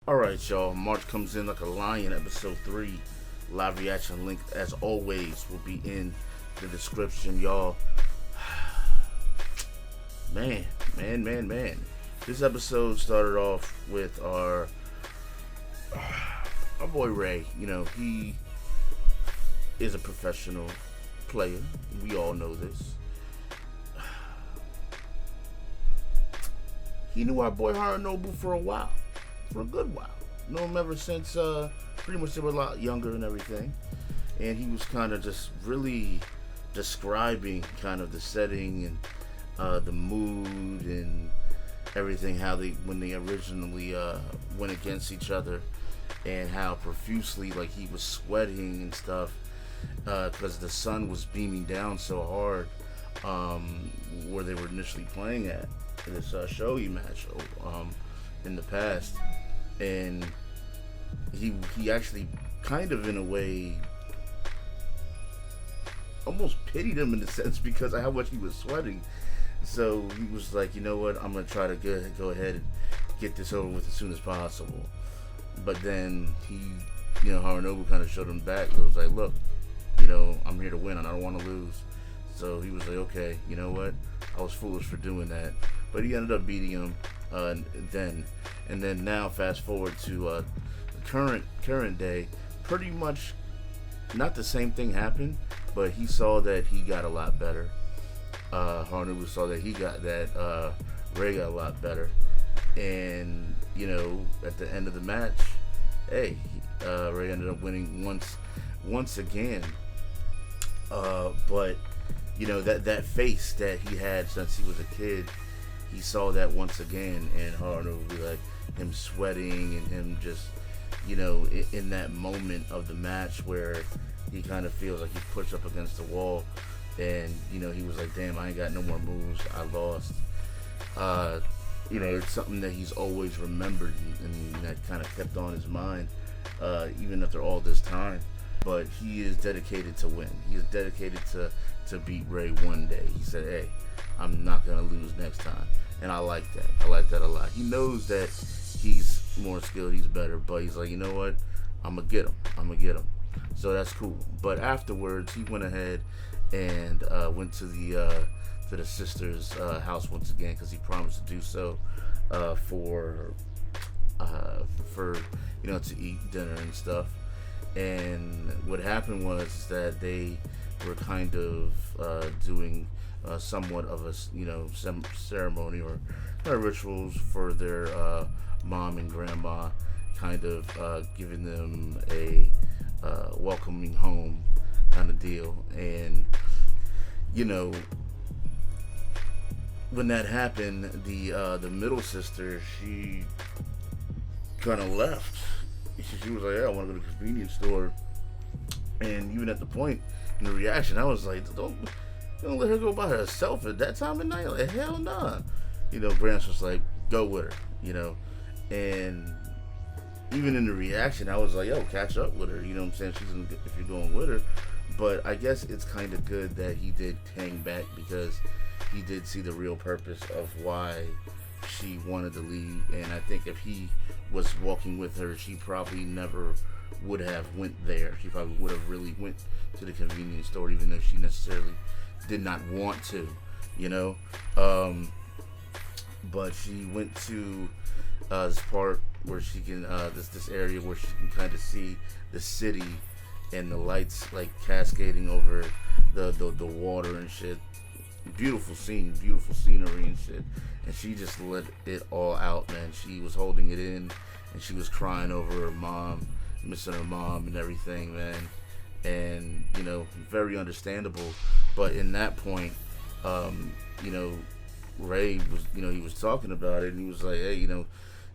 Alright, y'all. March comes in like a lion, episode 3. Live reaction link, as always, will be in the description, y'all. Man. This episode started off with our boy Ray. You know, he is a professional player. We all know this. He knew our boy Haranobu for a while. For a good while. Know him ever since pretty much they were a lot younger and everything. And he was kind of just really describing kind of the setting and the mood and everything, how they, when they originally went against each other, and how profusely, like, he was sweating and stuff because the sun was beaming down so hard where they were initially playing at in this shogi match in the past. And he actually kind of, in a way, almost pitied him in a sense because of how much he was sweating. So he was like, you know what, I'm going to try to go ahead and get this over with as soon as possible. But then he, Haranobu kind of showed him back. It was like, look, I'm here to win and I don't want to lose. So he was like, okay, you know what, I was foolish for doing that. But he ended up beating him then. And then now fast forward to the current day, pretty much not the same thing happened, but he saw that he got a lot better. Haranobu saw that Ray got a lot better. And, at the end of the match, Ray ended up winning once again. But, that face that he had since he was a kid, he saw that once again, and Haranobu, like, him sweating and him just, in that moment of the match where he kind of feels like he pushed up against the wall, and, he was like, damn, I ain't got no more moves, I lost. It's something that he's always remembered, and that kind of kept on his mind, even after all this time. But he is dedicated to win. He is dedicated to beat Ray one day. He said, hey, I'm not going to lose next time. And I like that. I like that a lot. He knows that he's more skilled, he's better, but he's like, you know what? I'm going to get him. So that's cool. But afterwards, he went ahead and went to the sister's house once again, because he promised to do so for to eat dinner and stuff. And what happened was that they were kind of doing somewhat of a ceremony or rituals for their mom and grandma, kind of giving them a welcoming home kind of deal. And when that happened, the middle sister, she kind of left. She was like, yeah, I want to go to the convenience store. And even at the point in the reaction, I was like, don't let her go by herself at that time of night. Like, hell nah. Gramps was like, go with her, and even in the reaction, I was like, yo, catch up with her, you know what I'm saying? If you're going with her. But I guess it's kind of good that he did hang back, because he did see the real purpose of why she wanted to leave. And I think if he was walking with her, she probably never would have went there. She probably would have really went to the convenience store, even though she necessarily did not want to, but she went to this part where she can this area where she can kind of see the city and the lights, like, cascading over the water and shit. Beautiful scene, beautiful scenery and shit. And she just let it all out, man. She was holding it in, and she was crying over her mom, missing her mom and everything, man. And, very understandable. But in that point, Ray was, he was talking about it, and he was like, hey,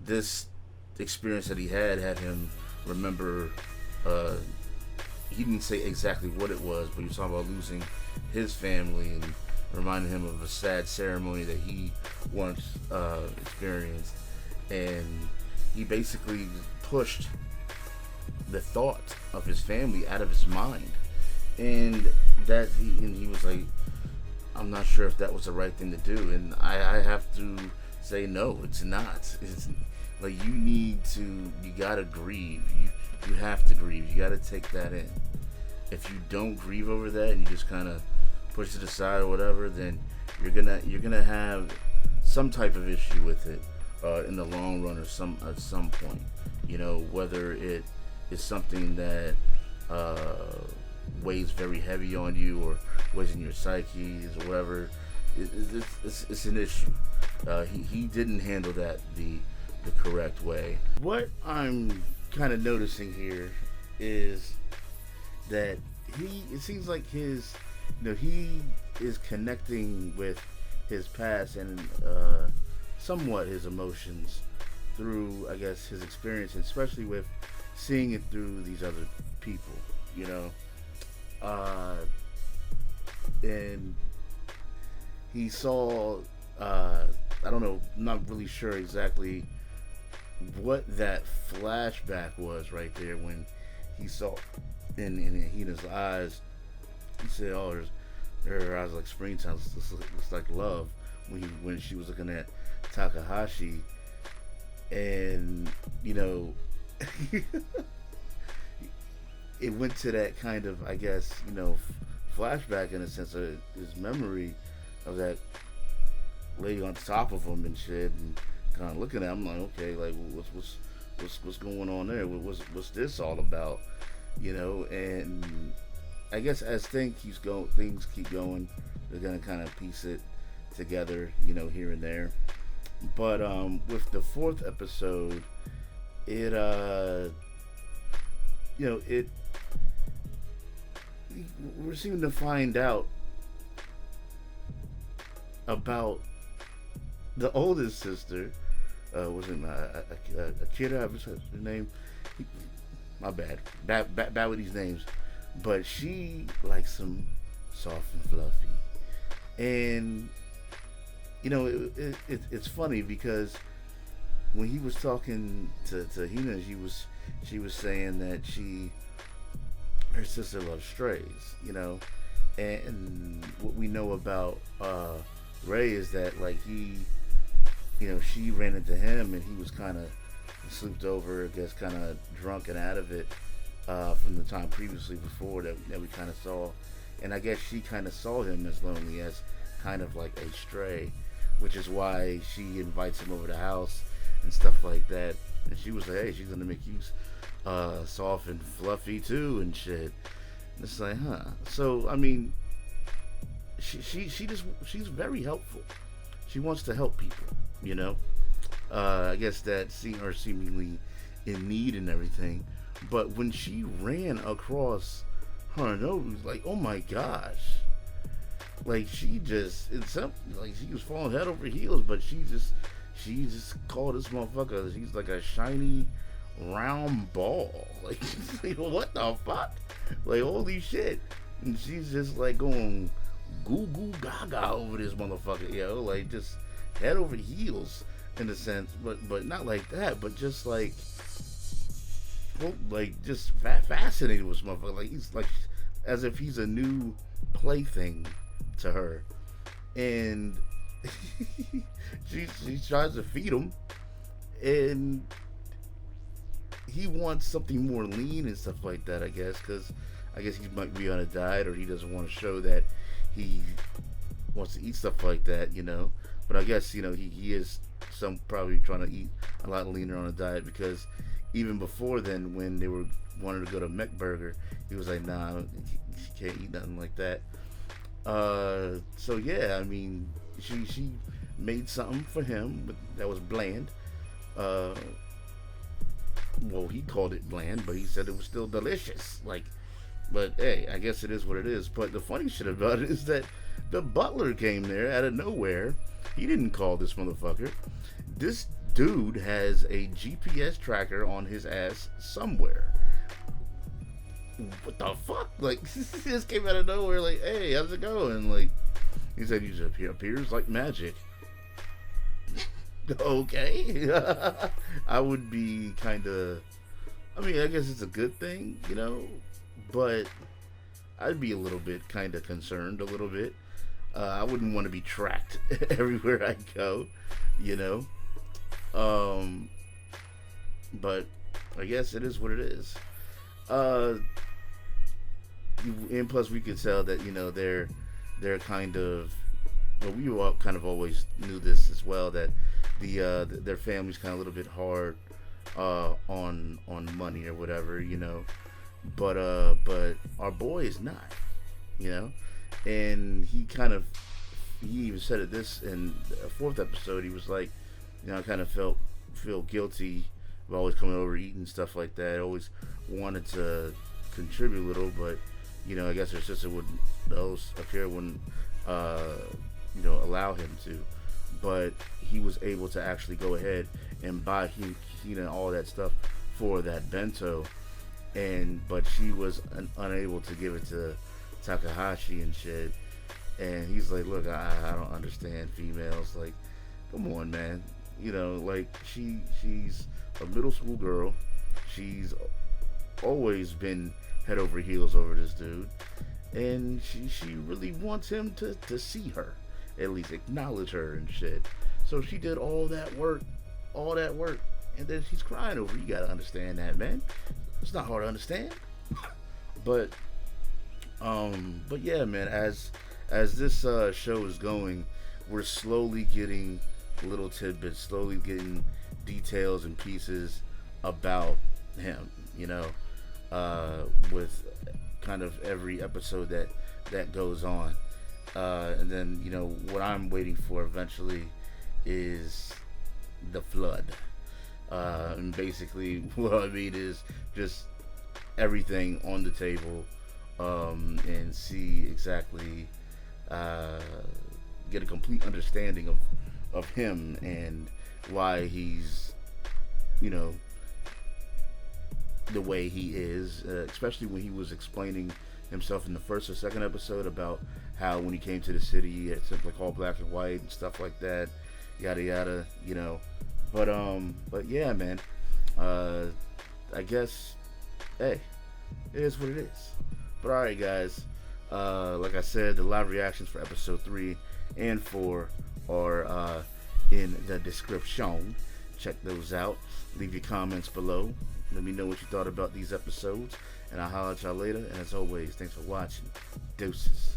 this experience that he had him remember, he didn't say exactly what it was, but he was talking about losing his family and reminding him of a sad ceremony that he once experienced. And he basically pushed the thought of his family out of his mind. And he was like, I'm not sure if that was the right thing to do. And I have to say, no, it's not. Like, you gotta grieve. You have to grieve. You gotta take that in. If you don't grieve over that and you just kind of push it aside or whatever, then you're gonna have some type of issue with it in the long run, or at some point. Whether it is something that weighs very heavy on you, or weighs in your psyche, or whatever. It's an issue. He didn't handle that the correct way. What I'm kind of noticing here is that it seems like he is connecting with his past and somewhat his emotions through, I guess, his experience, and especially with seeing it through these other people, and he saw, I don't know, I'm not really sure exactly what that flashback was right there when he saw in Hina's eyes. He said, "Oh, her eyes like springtime. It's like love." When she was looking at Takahashi, and it went to that kind of, I guess, flashback in a sense of his memory of that lady on top of him and shit, and kind of looking at him like, okay, like what's going on there? What's this all about? And I guess as things keep going, they're gonna kind of piece it together, here and there. But with the fourth episode, it we're seeming to find out about the oldest sister. Was it Akira? What's her name? My bad. Bad with these names. But she likes some soft and fluffy. And it's funny because when he was talking to Hina, she was saying that her sister loves strays, and what we know about Ray is that, like, she ran into him and he was kind of slooped over, I guess, kind of drunk and out of it from the time previously before that we kind of saw. And I guess she kind of saw him as lonely, as kind of like a stray, which is why she invites him over the house and stuff like that. And she was like, hey, she's gonna make you soft and fluffy too and shit. And it's like, huh? So I mean, she's very helpful. She wants to help people, I guess that seeing her seemingly in need and everything. But when she ran across her nose, like, oh my gosh, like she just, like she was falling head over heels, but she just called this motherfucker, she's like a shiny round ball. Like, what the fuck? Like, holy shit. And she's just like going goo goo gaga over this motherfucker, like just head over heels in a sense, but not like that, but just like, well, like just fascinated with this motherfucker. Like, he's like as if he's a new plaything to her, and she tries to feed him, and he wants something more lean and stuff like that, I guess, because I guess he might be on a diet, or he doesn't want to show that he wants to eat stuff like that, but I guess, he is probably trying to eat a lot leaner on a diet, because even before then, when they wanted to go to Mech Burger, he was like, nah, she can't eat nothing like that. So yeah, I mean, she made something for him that was bland. Well, he called it bland, but he said it was still delicious. Like, but hey, I guess it is what it is. But the funny shit about it is that the butler came there out of nowhere. He didn't call this motherfucker. This dude has a GPS tracker on his ass somewhere. What the fuck? Like, he just came out of nowhere, like, hey, how's it going? Like, he said he just appears like magic. Okay. I would be kind of, I mean, I guess it's a good thing, but I'd be a little bit kind of concerned, a little bit. I wouldn't want to be tracked everywhere I go, But I guess it is what it is. Uh, and plus we could tell that they're kind of, well, we all kind of always knew this as well, that their family's kind of a little bit hard on money or whatever, but our boy is not, you know, and he even said it this in a fourth episode. He was like, I kind of feel guilty of always coming over, eating stuff like that. I always wanted to contribute a little, but I guess her sister wouldn't, Akira wouldn't, allow him to. But he was able to actually go ahead and buy Hina all that stuff for that bento, but she was unable to give it to Takahashi and shit. And he's like, look, I don't understand females. Like, come on, man. Like she's a middle school girl. She's always been head over heels over this dude, and she really wants him to see her, at least acknowledge her and shit. So she did all that work, and then she's crying over it. You gotta understand that, man. It's not hard to understand. but yeah, man. As this show is going, we're slowly getting little tidbits, slowly getting details and pieces about him. With kind of every episode that goes on. And then, what I'm waiting for eventually is the flood. And basically, what I mean is just everything on the table, and see exactly, get a complete understanding of him and why he's, the way he is, especially when he was explaining himself in the first or second episode about how when he came to the city he had something like all black and white and stuff like that, yada yada, But yeah, man. I guess, hey, it is what it is. But alright, guys. Like I said, the live reactions for episode 3 and 4 are in the description. Check those out. Leave your comments below. Let me know what you thought about these episodes, and I'll holler at y'all later. And as always, thanks for watching. Deuces.